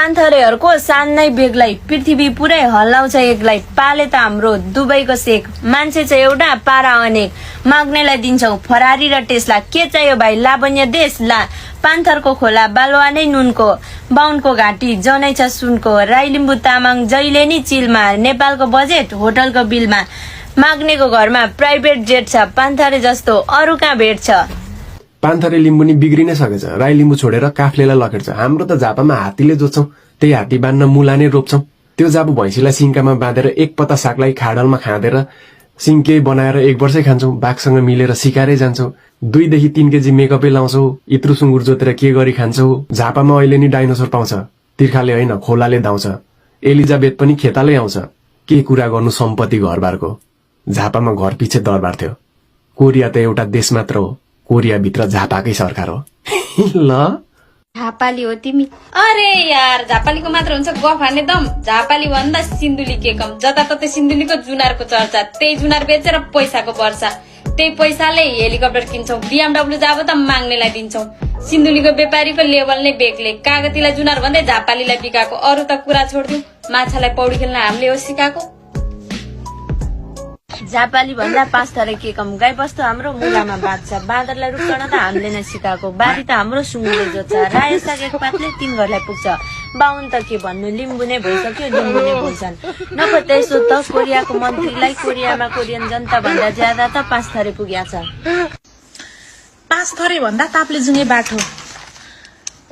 पान्थरेहरूको सान नै बेग्लै, पृथ्वी पुरै हल्लाउँछ एक्लै। पाले त हाम्रो दुबईको सेक, मान्छे चाहिँ एउटा पारा अनेक। माग्नेलाई दिन्छौ फरारी र टेस्ला, के चाहियो भाइ लावण्य देश ला। पान्थरको खोला बालुवा नै नुनको, बाहुनको घाँटी जनै छ सुनको। राई लिम्बू तामाङ जहिले नि चिलमा, नेपालको बजेट होटलको बिलमा। माग्नेको घरमा प्राइभेट जेट छ, पान्थरे जस्तो अरू कहाँ भेट्छ। पान्थरे लिम्बू नि बिग्रिनै सकेछ, राई लिम्बू छोडेर काफ्लेलाई लखेट्छ। हाम्रो त झापामा हात्तीले जोत्छौं, त्यही हात्ती बाँध्न मुला नै रोप्छौं। त्यो जाबु भैँसीलाई सिङ्कामा बाँधेर एक पत्ता सागलाई खाडलमा खाँदेर सिङ्के बनाएर 1 वर्षै खान्छौं। बाघसँग मिलेर सिकारै जान्छौं। 2 देखि 3 केजी मेकअपै लाउँछौ। इत्रु सुँगुर जोतेर के गरी खान्छौ। झापामा अहिले नि डाइनोसर पाउँछ, तिर्खाले होइन खोलाले धाउँछ। एलिजाबेथ पनि खेतालै आउँछ। के कुरा गर्नु सम्पत्ति घरबारको, झापामा घर पछि दरबार थियो। कोरिया त एउटा देश मात्र हो, कोरिया भित्र झापाकै सरकार हो। ल झापाली हो तिमी? अरे यार, झापालीको मात्र हुन्छ गफ हान्ने दम। झापाली भन्दा सिन्धुली के कम, जताततै सिन्धुलीको जुनारको चर्चा। त्यही जुनार बेचेर पैसाको वर्षा, त्यही पैसाले हेलिकप्टर किन्छौ। BMW जाब त माग्नेलाई दिन्छौ। सिन्धुलीको व्यापारीको लेभल नै बेग्लै, कागतीलाई जुनार भन्दै झापालीलाई बिकाएको। अरू त कुरा छोड्दिउ, माछालाई पौडी खेल्न हामीले हो सिकाएको। झापाली भन्दा पाँचथरे के कम, गाई बस्तु हाम्रो मुलामा बाँध्छ। बाँदरलाई रुख्न त हामीले नै सिकाएको, बारी त हाम्रो सुँगुरले जोत्छ। रायो साग एक पातले 3 घरलाई पुग्छ। बाहुन त के भन्नु, लिम्बू नै भइसक्यो, लिम्बू नै बोल्छन्। नपत्याइ सोध त कोरियाको मन्त्रीलाई, कोरियामा कोरियन जनता भन्दा ज्यादा त पाँचथरे पुग्या छ। 5 थरे भन्दा ताप्लेजुङे बाटो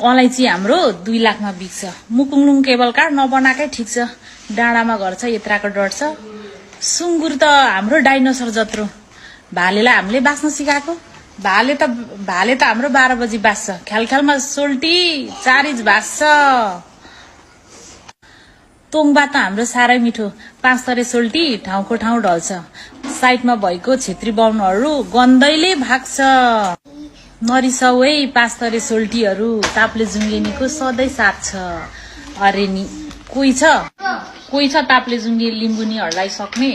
अलैँची हाम्रो 2 लाखमा बिक्छ। मुकुङलुङ केबल कार नबनाएकै ठिक छ, डाँडामा घर छ, यत्राको डर छ। सुँगुर त हाम्रो डाइनोसर जत्रो, भालेलाई हामीले बाँच्न सिकाएको। भाले त हाम्रो 12 बजी बाँच्छ। ख्यालख्यालमा सोल्टी 4 इन्च भाँच्छ। तोङबा त हाम्रो साह्रै मिठो, 5 थरे सोल्टी ठाउँको ठाउँ ढल्छ। साइडमा भएको छेत्री बाहुनहरू गन्दैले भाग्छ। नरिसाउ है 5 थरे सोल्टीहरू, ताप्लेजुङलेनीको सधैँ साथ छ। अरे नि कोही छ ताप्लेजुङले लिम्बुनीहरूलाई सक्ने।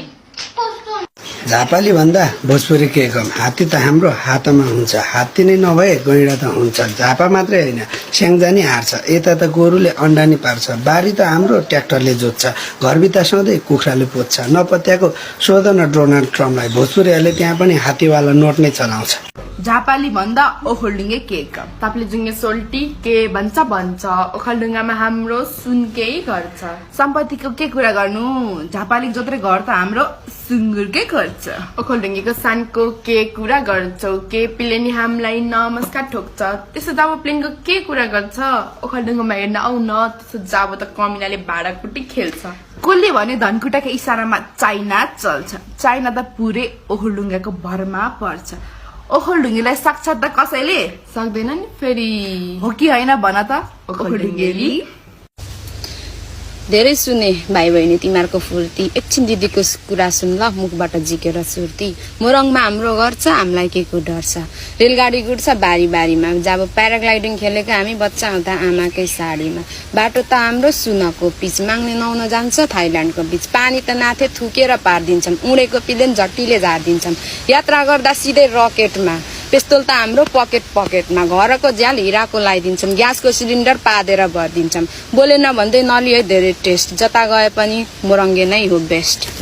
झापाली भन्दा भोजपुरी के कम, हात्ती त हाम्रो हातमा हुन्छ। हात्ती नै नभए गैँडा त हुन्छ। झापा मात्रै होइन, स्याङ्जा नि हार्छ। यता त गोरुले अन्डा नि पार्छ। बारी त हाम्रो ट्र्याक्टरले जोत्छ। घरभित्र सधैँ कुखुराले पोज्छ। नपत्याएको सोध न डोनाल्ड ट्रम्पलाई, भोजपुरीहरूले त्यहाँ पनि हात्तीवाला नोट नै चलाउँछ। झापाली भन्दा ओखलढुङ्गे के कम, ताप्लेजुङे सोल्टी के भन्छ भन्छ। ओखलढुङ्गामा हाम्रो सुनकै घर छ। सम्पत्तिको के कुरा गर्नु, झापाली जोत्रे घर त हाम्रो सुँगुरकै घर छ। ओखलढुङ्गेको सानको के कुरा गर्छौ, के पिले नि हामीलाई नमस्कार ठोक्छ। त्यसो जाबो प्लेनको के कुरा गर्छ, ओखलढुङ्गामा हेर्न आउ न। त्यसो जाबो त कमिलाले भाँडाकुटी खेल्छ। कसले भने धनकुटाको इसारामा चाइना चल्छ। चाइना त पुरै ओखलढुङ्गाको भरमा पर्छ। ओखलढुङ्गेलाई सक्छ त कसैले सक्दैन नि फेरि, हो कि होइन भन त ओखलढुङ्गेली। धेरै सुने भाइ बहिनी तिमीहरूको फुर्ती, एकछिन दिदीको कुरा सुन ल, मुखबाट झिकेर सुर्ती। मोरङमा हाम्रो घर छ, हामीलाई के को डर छ। रेलगाडी गुड्छ बारी बारीमा, जब प्याराग्लाइडिङ खेलेको हामी बच्चा हुँदा आमाकै साडीमा। बाटो त हाम्रो सुनको पिच, माग्ने नुहाउन जान्छ थाइल्यान्डको बीच। पानी त नाथे थुकेर पारिदिन्छन्, उडेको पिलेन झट्टीले झारिदिन्छन्। यात्रा गर्दा सिधै रकेटमा, पिस्तोल त हाम्रो पकेटमा। घरको झ्याल हिराको लगाइदिन्छौँ, ग्यासको सिलिन्डर पादेर भरिदिन्छौँ। बोलेन भन्दै नलिए धेरै टेस्ट, जता गए पनि मोरङ्गे नै हो बेस्ट।